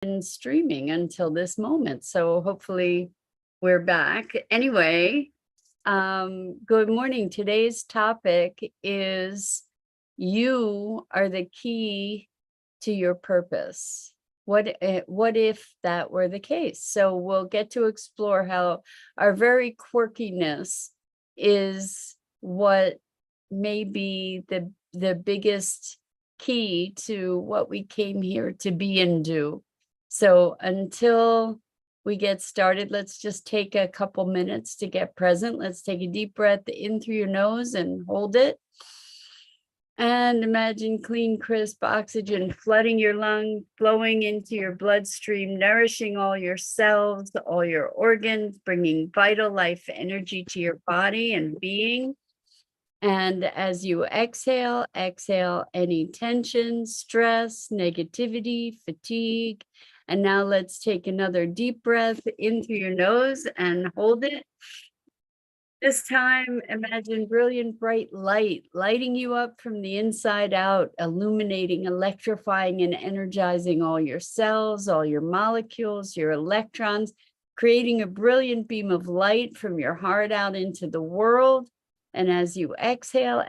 been streaming until this moment. So hopefully we're back. Anyway, good morning. Today's topic is you are the key to your purpose. What if that were the case? So we'll get to explore how our very quirkiness is what may be the biggest key to what we came here to be and do. So until we get started, let's just take a couple minutes to get present. Let's take a deep breath in through your nose and hold it. And imagine clean, crisp oxygen flooding your lung, flowing into your bloodstream, nourishing all your cells, all your organs, bringing vital life energy to your body and being. And as you exhale any tension, stress, negativity, fatigue. And now let's take another deep breath in through your nose and hold it. This time, imagine brilliant, bright light lighting you up from the inside out, illuminating, electrifying, and energizing all your cells, all your molecules, your electrons, creating a brilliant beam of light from your heart out into the world. And as you exhale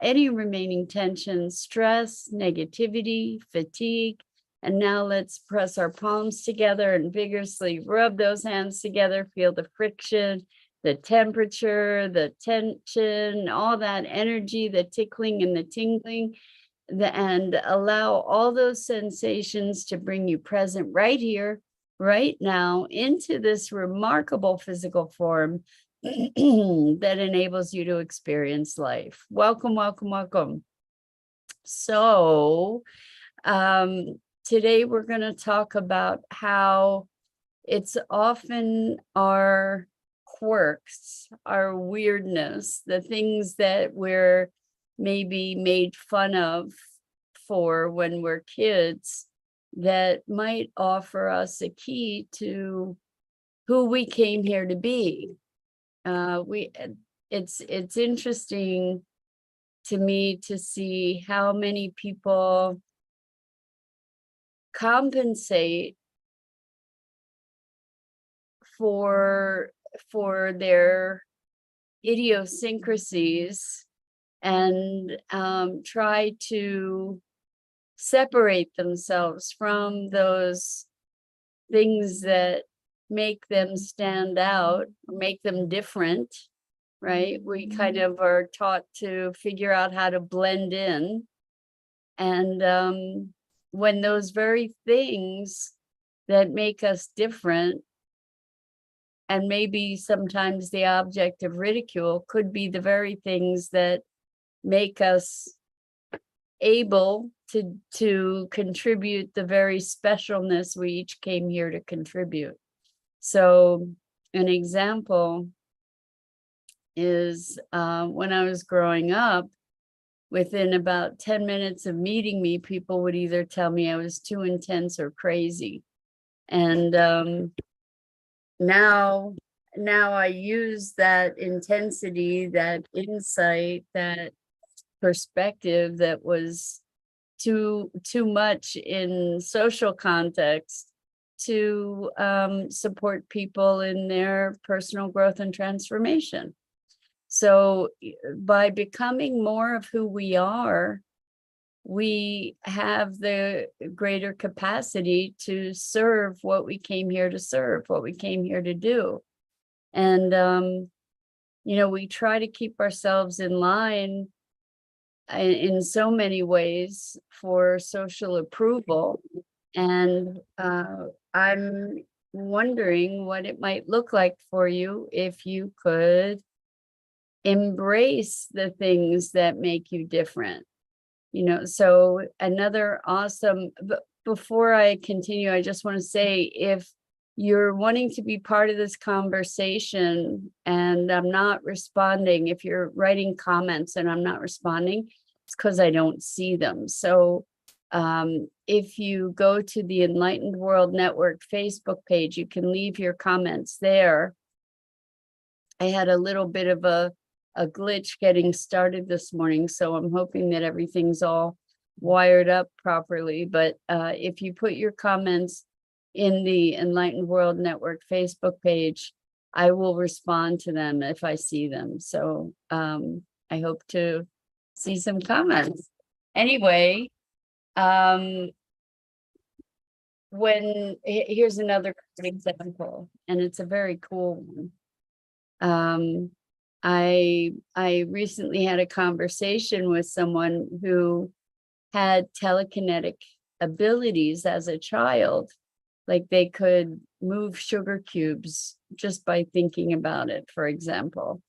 any remaining tension, stress, negativity, fatigue. And now let's press our palms together and vigorously rub those hands together. Feel the friction, the temperature, the tension, all that energy, the tickling and the tingling, and allow all those sensations to bring you present right here, right now, into this remarkable physical form that enables you to experience life. Welcome, welcome, welcome. So today we're going to talk about how it's often our quirks, our weirdness, the things that we're maybe made fun of for when we're kids that might offer us a key to who we came here to be. It's interesting to me to see how many people compensate for their idiosyncrasies and try to separate themselves from those things that make them stand out, make them different, right? We kind of are taught to figure out how to blend in. And when those very things that make us different, and maybe sometimes the object of ridicule, could be the very things that make us able to contribute the very specialness we each came here to contribute. So an example is when I was growing up, within about 10 minutes of meeting me, people would either tell me I was too intense or crazy. And now I use that intensity, that insight, that perspective that was too much in social context to support people in their personal growth and transformation. So by becoming more of who we are, we have the greater capacity to serve what we came here to serve, what we came here to do. And, we try to keep ourselves in line in so many ways for social approval. And I'm wondering what it might look like for you if you could embrace the things that make you different. So another awesome, but before I continue, I just want to say, if you're wanting to be part of this conversation and I'm not responding, if you're writing comments and I'm not responding, it's because I don't see them. So if you go to the Enlightened World Network Facebook page, you can leave your comments there. I had a little bit of a glitch getting started this morning, so I'm hoping that everything's all wired up properly. But if you put your comments in the Enlightened World Network Facebook page, I will respond to them if I see them. So I hope to see some comments. Anyway, here's another example, and it's a very cool one. I recently had a conversation with someone who had telekinetic abilities as a child, like they could move sugar cubes just by thinking about it, for example.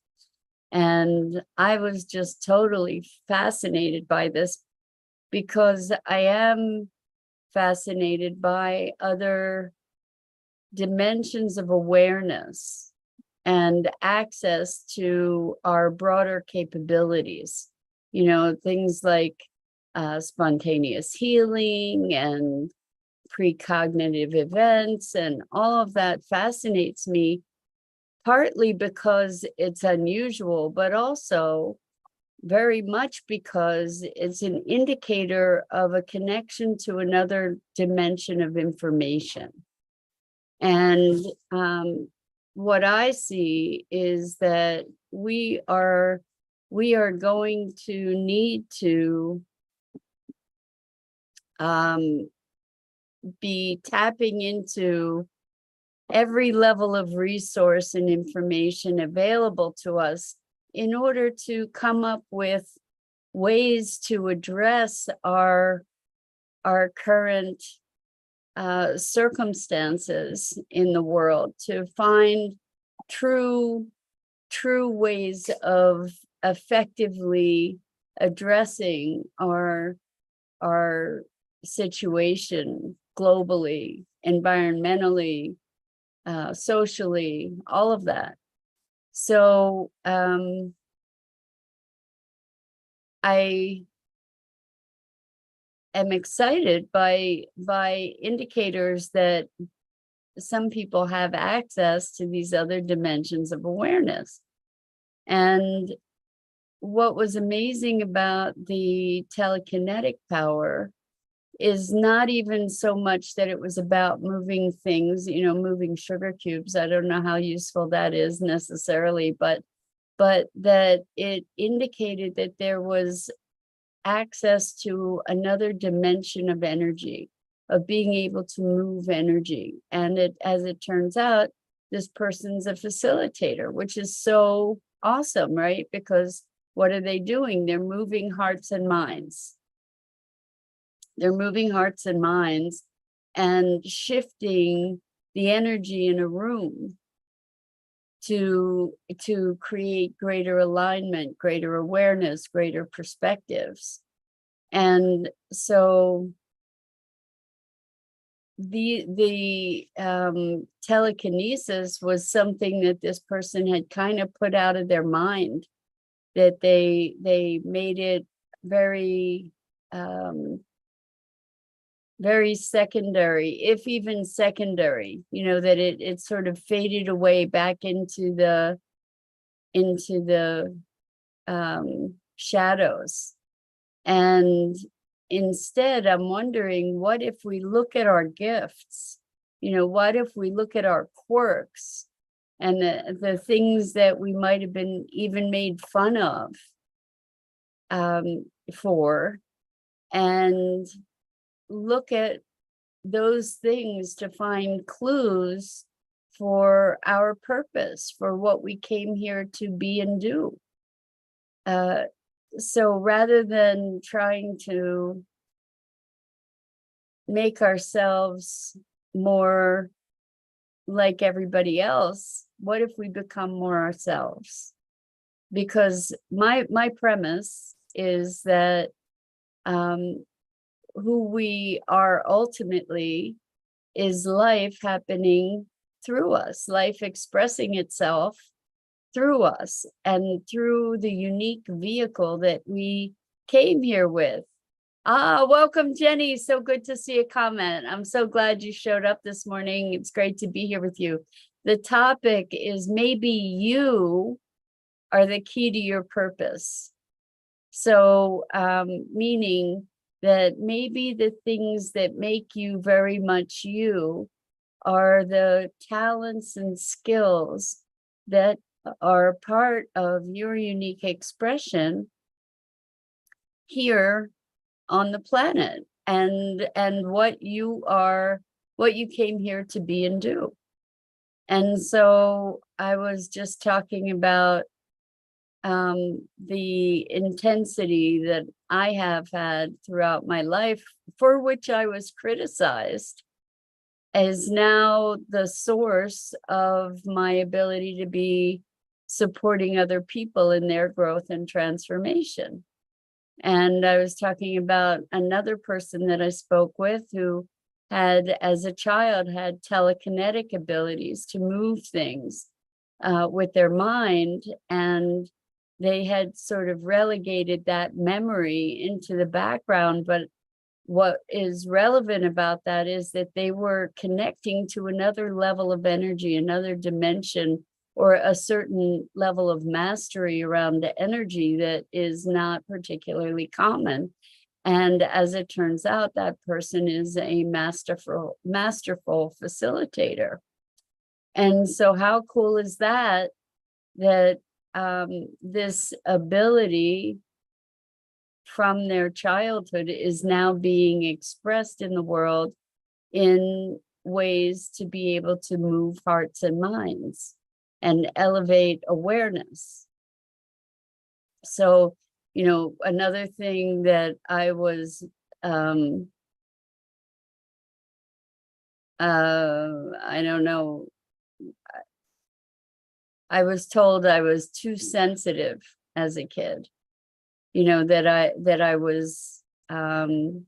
And I was just totally fascinated by this because I am fascinated by other dimensions of awareness and access to our broader capabilities. You know, things like spontaneous healing and precognitive events, and all of that fascinates me, partly because it's unusual, but also very much because it's an indicator of a connection to another dimension of information. And what I see is that we are going to need to be tapping into every level of resource and information available to us in order to come up with ways to address our current circumstances in the world, to find true ways of effectively addressing our situation globally, environmentally, socially, all of that. So I am excited by indicators that some people have access to these other dimensions of awareness. And what was amazing about the telekinetic power is not even so much that it was about moving things, you know, moving sugar cubes. I don't know how useful that is necessarily, but that it indicated that there was access to another dimension of energy, of being able to move energy. And as it turns out, this person's a facilitator, which is so awesome, right? Because what are they doing? They're moving hearts and minds. They're moving hearts and minds and shifting the energy in a room to create greater alignment, greater awareness, greater perspectives. And so the telekinesis was something that this person had kind of put out of their mind, that they made it very very secondary, if even secondary, you know, that it sort of faded away back into the shadows. And instead, I'm wondering, what if we look at our gifts? You know, what if we look at our quirks and the things that we might have been even made fun of for, and look at those things to find clues for our purpose, for what we came here to be and do. So rather than trying to make ourselves more like everybody else, what if we become more ourselves? Because my premise is that who we are ultimately is life happening through us, life expressing itself through us and through the unique vehicle that we came here with. Welcome, Jenny. So good to see a comment. I'm so glad you showed up this morning. It's great to be here with you. The topic is maybe you are the key to your purpose. So, meaning that maybe the things that make you very much you are the talents and skills that are part of your unique expression here on the planet, and what you are, what you came here to be and do. And so I was just talking about the intensity that I have had throughout my life, for which I was criticized, is now the source of my ability to be supporting other people in their growth and transformation. And I was talking about another person that I spoke with who had, as a child, had telekinetic abilities to move things with their mind. And they had sort of relegated that memory into the background. But what is relevant about that is that they were connecting to another level of energy, another dimension, or a certain level of mastery around the energy that is not particularly common. And as it turns out, that person is a masterful facilitator. And so how cool is that, that this ability from their childhood is now being expressed in the world in ways to be able to move hearts and minds and elevate awareness. So, you know, another thing that I was, I don't know, I was told I was too sensitive as a kid, you know, that I was, that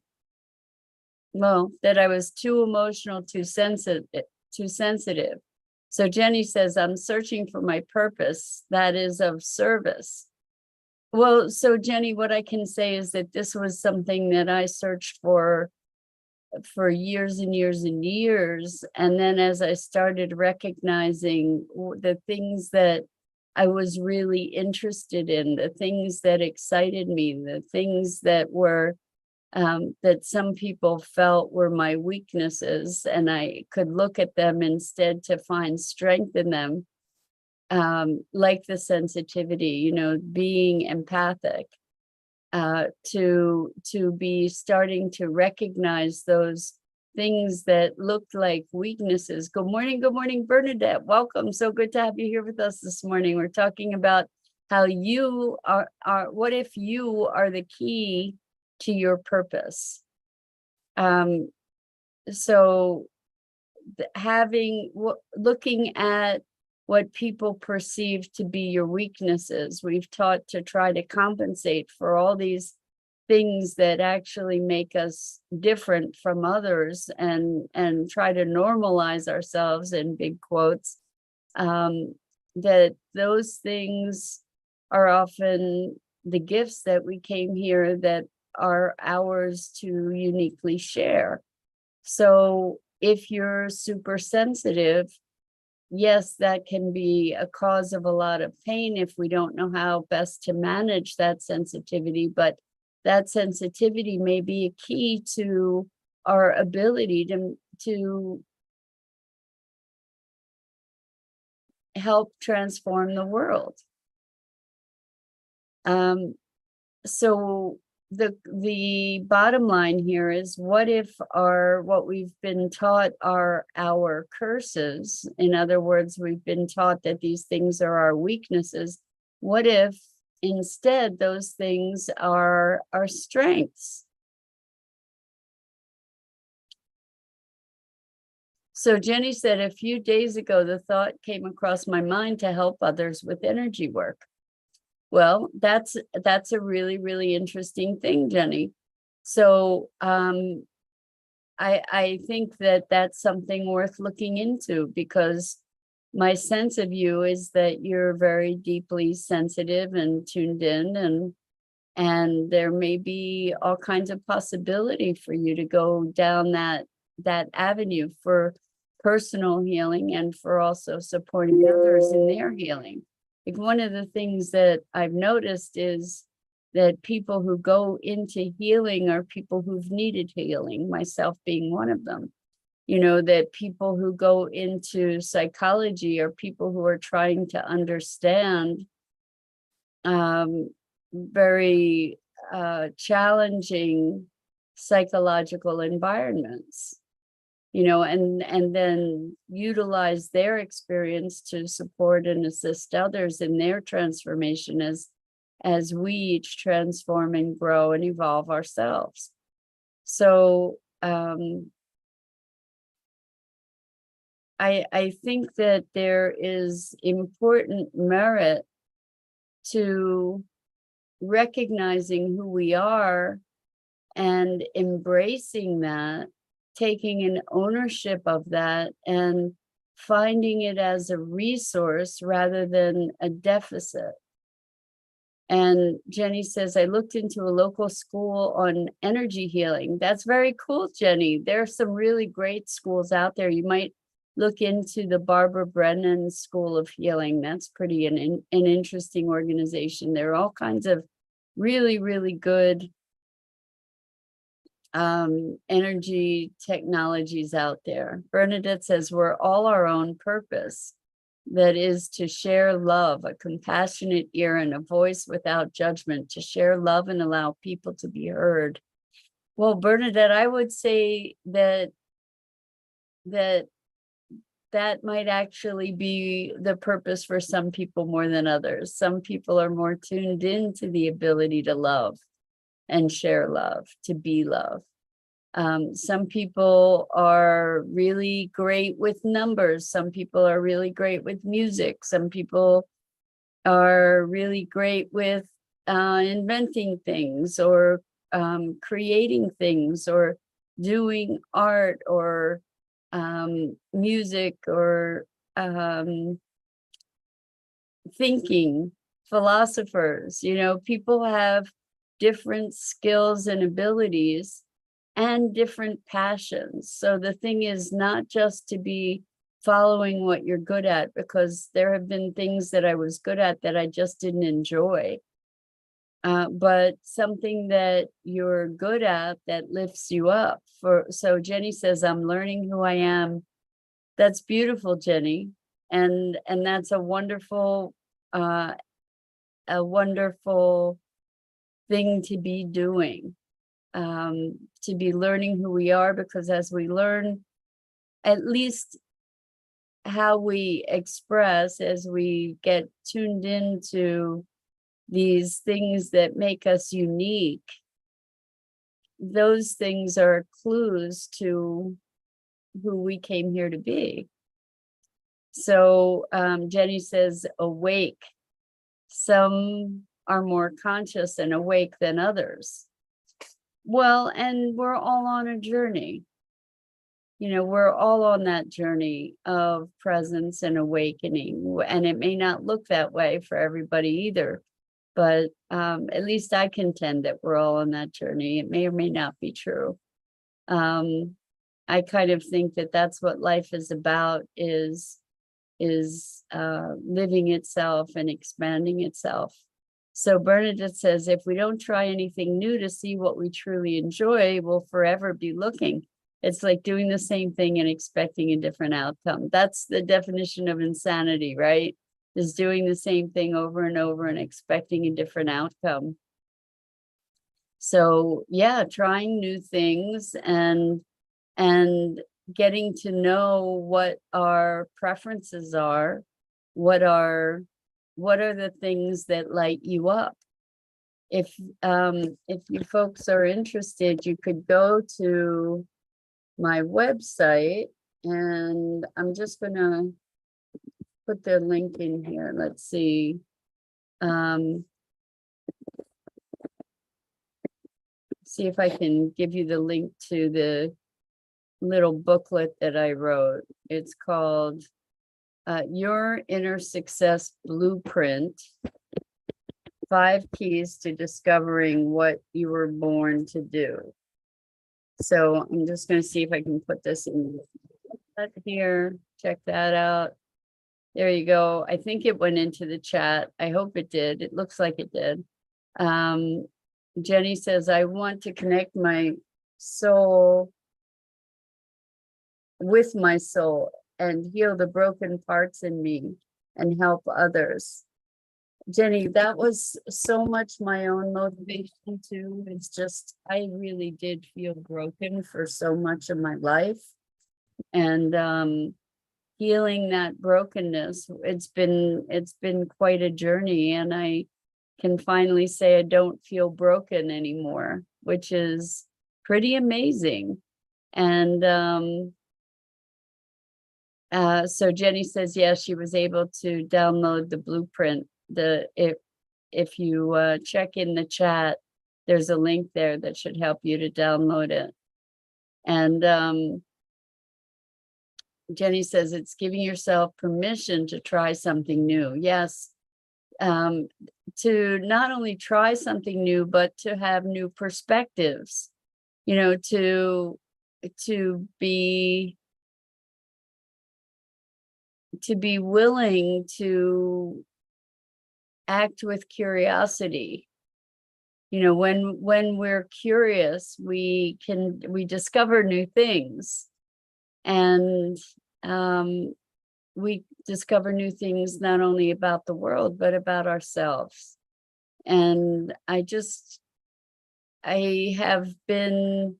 I was too emotional, too sensitive. So Jenny says, I'm searching for my purpose that is of service. Well, so Jenny, what I can say is that this was something that I searched for years and years and years. And then as I started recognizing the things that I was really interested in, the things that excited me, the things that were that some people felt were my weaknesses, and I could look at them instead to find strength in them, like the sensitivity, you know, being empathic, to be starting to recognize those things that looked like weaknesses. Good morning, Bernadette. Welcome. So good to have you here with us this morning. We're talking about how you are what if you are the key to your purpose. So looking at what people perceive to be your weaknesses, we've taught to try to compensate for all these things that actually make us different from others, and try to normalize ourselves, in big quotes, that those things are often the gifts that we came here that are ours to uniquely share. So if you're super sensitive, yes, that can be a cause of a lot of pain if we don't know how best to manage that sensitivity. But that sensitivity may be a key to our ability to help transform the world. So the bottom line here is, what if what we've been taught are our curses? In other words, we've been taught that these things are our weaknesses. What if instead those things are our strengths? So Jenny said, a few days ago, the thought came across my mind to help others with energy work. Well, that's a really, really interesting thing, Jenny. So I think that that's something worth looking into, because my sense of you is that you're very deeply sensitive and tuned in, and there may be all kinds of possibility for you to go down that avenue for personal healing, and for also supporting others in their healing. Like, one of the things that I've noticed is that people who go into healing are people who've needed healing, myself being one of them. you know, that people who go into psychology are people who are trying to understand very challenging psychological environments, you know, and then utilize their experience to support and assist others in their transformation as we each transform and grow and evolve ourselves. So I think that there is important merit to recognizing who we are and embracing that, taking an ownership of that, and finding it as a resource rather than a deficit. And Jenny says, I looked into a local school on energy healing. That's very cool, Jenny. There are some really great schools out there. You might look into the Barbara Brennan School of Healing. That's pretty an interesting organization. There are all kinds of really, really good energy technologies out there. Bernadette says, we're all our own purpose. That is to share love, a compassionate ear and a voice without judgment, to share love and allow people to be heard. Well, Bernadette, I would say that might actually be the purpose for some people more than others. Some people are more tuned into the ability to love and share love, to be love. Some people are really great with numbers. Some people are really great with music. Some people are really great with inventing things or creating things or doing art or music or thinking. Philosophers, you know, people have different skills and abilities and different passions. So the thing is not just to be following what you're good at, because there have been things that I was good at that I just didn't enjoy. But something that you're good at that lifts you up. So Jenny says, I'm learning who I am. That's beautiful, Jenny. And that's a wonderful thing to be doing. To be learning who we are, because as we learn at least how we express, as we get tuned into these things that make us unique, those things are clues to who we came here to be. So Jenny says, awake. Some are more conscious and awake than others. Well, and we're all on a journey. You know, we're all on that journey of presence and awakening. And it may not look that way for everybody either. But at least I contend that we're all on that journey. It may or may not be true. I kind of think that that's what life is about, is living itself and expanding itself. So Bernadette says, if we don't try anything new to see what we truly enjoy, we'll forever be looking. It's like doing the same thing and expecting a different outcome. That's the definition of insanity, right? Is doing the same thing over and over and expecting a different outcome. So yeah, trying new things and getting to know what our preferences are, what are the things that light you up. If you folks are interested, you could go to my website, and I'm just gonna put the link in here. Let's see. See if I can give you the link to the little booklet that I wrote. It's called Your Inner Success Blueprint: 5 Keys to Discovering What You Were Born to Do. So I'm just going to see if I can put this in here. Check that out. There you go. I think it went into the chat. I hope it did. It looks like it did. Jenny says, I want to connect my soul with my soul and heal the broken parts in me and help others. Jenny, that was so much my own motivation too. It's just, I really did feel broken for so much of my life. And healing that brokenness, it's been quite a journey, and I can finally say I don't feel broken anymore, which is pretty amazing. And so Jenny says, yes, she was able to download the blueprint. If you check in the chat, there's a link there that should help you to download it. And Jenny says it's giving yourself permission to try something new. Yes, to not only try something new, but to have new perspectives, to be willing to act with curiosity. When we're curious, we discover new things, and we discover new things not only about the world, but about ourselves. And I have been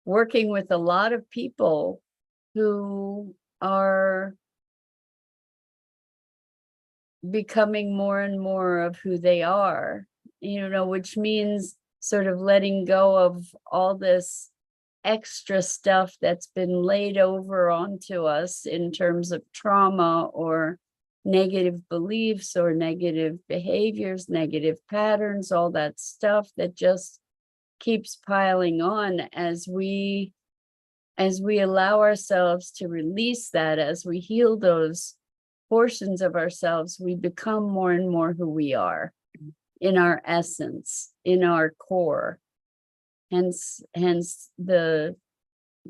working with a lot of people who are becoming more and more of who they are, which means sort of letting go of all this extra stuff that's been laid over onto us in terms of trauma or negative beliefs or negative behaviors, negative patterns, all that stuff that just keeps piling on as we allow ourselves to release that, as we heal those portions of ourselves, we become more and more who we are in our essence, in our core. Hence the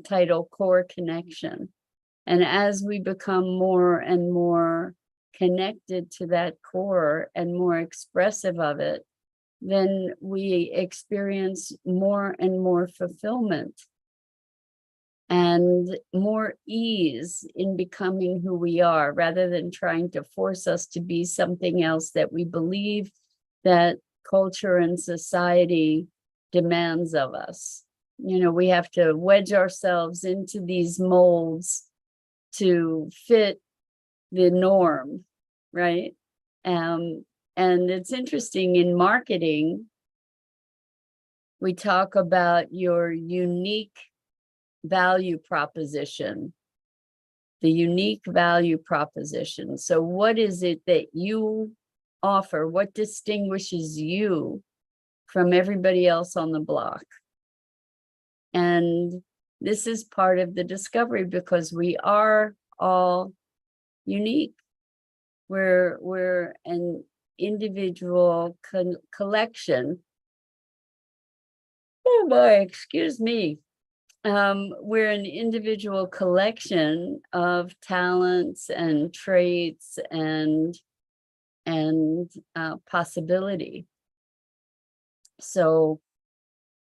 title, Core Connection. And as we become more and more connected to that core and more expressive of it, then we experience more and more fulfillment and more ease in becoming who we are, rather than trying to force us to be something else that we believe that culture and society demands of us. We have to wedge ourselves into these molds to fit the norm, right? And it's interesting, in marketing, we talk about your unique value proposition, the unique value proposition. So what is it that you offer? What distinguishes you from everybody else on the block? And this is part of the discovery, because we are all unique. We're an individual collection. Oh boy, excuse me. We're an individual collection of talents and traits and possibility. So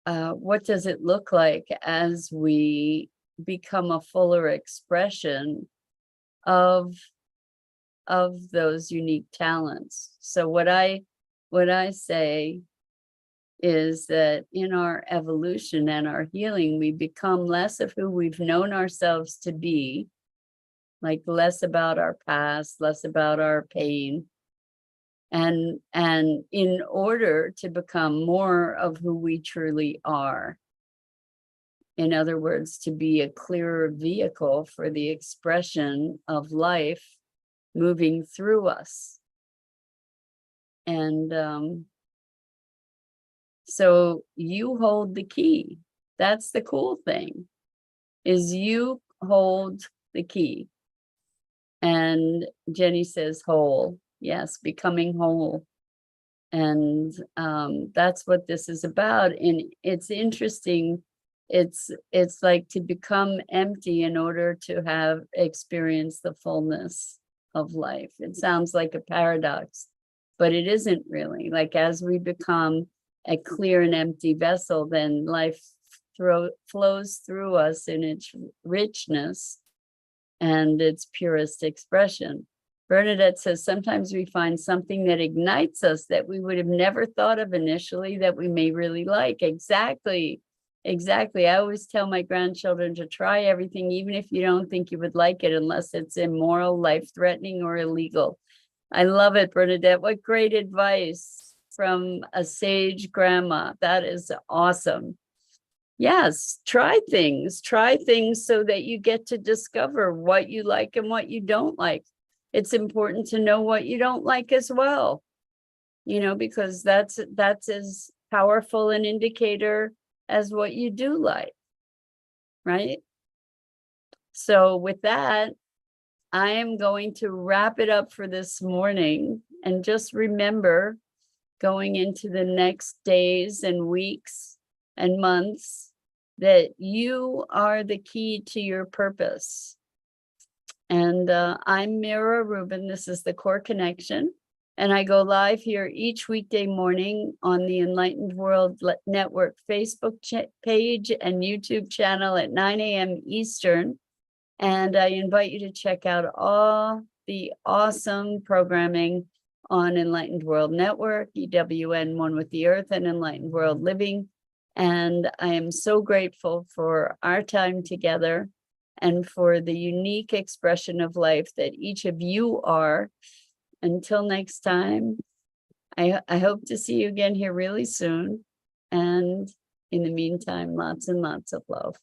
what does it look like as we become a fuller expression of those unique talents? So what I say is that in our evolution and our healing, we become less of who we've known ourselves to be, like less about our past, less about our pain, and in order to become more of who we truly are. In other words, to be a clearer vehicle for the expression of life moving through us. And so you hold the key. That's the cool thing, is you hold the key. And Jenny says whole. Yes, becoming whole. And that's what this is about. And it's interesting. It's like to become empty in order to have experienced the fullness of life. It sounds like a paradox, but it isn't really. Like, as we become a clear and empty vessel, then life flows through us in its richness, and its purest expression. Bernadette says, sometimes we find something that ignites us that we would have never thought of initially that we may really like. Exactly. Exactly. I always tell my grandchildren to try everything, even if you don't think you would like it, unless it's immoral, life-threatening, or illegal. I love it, Bernadette. What great advice from a sage grandma. That is awesome. Yes, try things so that you get to discover what you like and what you don't like. It's important to know what you don't like as well, because that's as powerful an indicator as what you do like, right? So with that, I am going to wrap it up for this morning, and just remember, going into the next days and weeks and months, that you are the key to your purpose. And I'm Mira Rubin. This is the Core Connection. And I go live here each weekday morning on the Enlightened World Network Facebook page and YouTube channel at 9 a.m. Eastern. And I invite you to check out all the awesome programming on Enlightened World Network, EWN One with the Earth, and Enlightened World Living. And I am so grateful for our time together and for the unique expression of life that each of you are. Until next time, I hope to see you again here really soon. And in the meantime, lots and lots of love.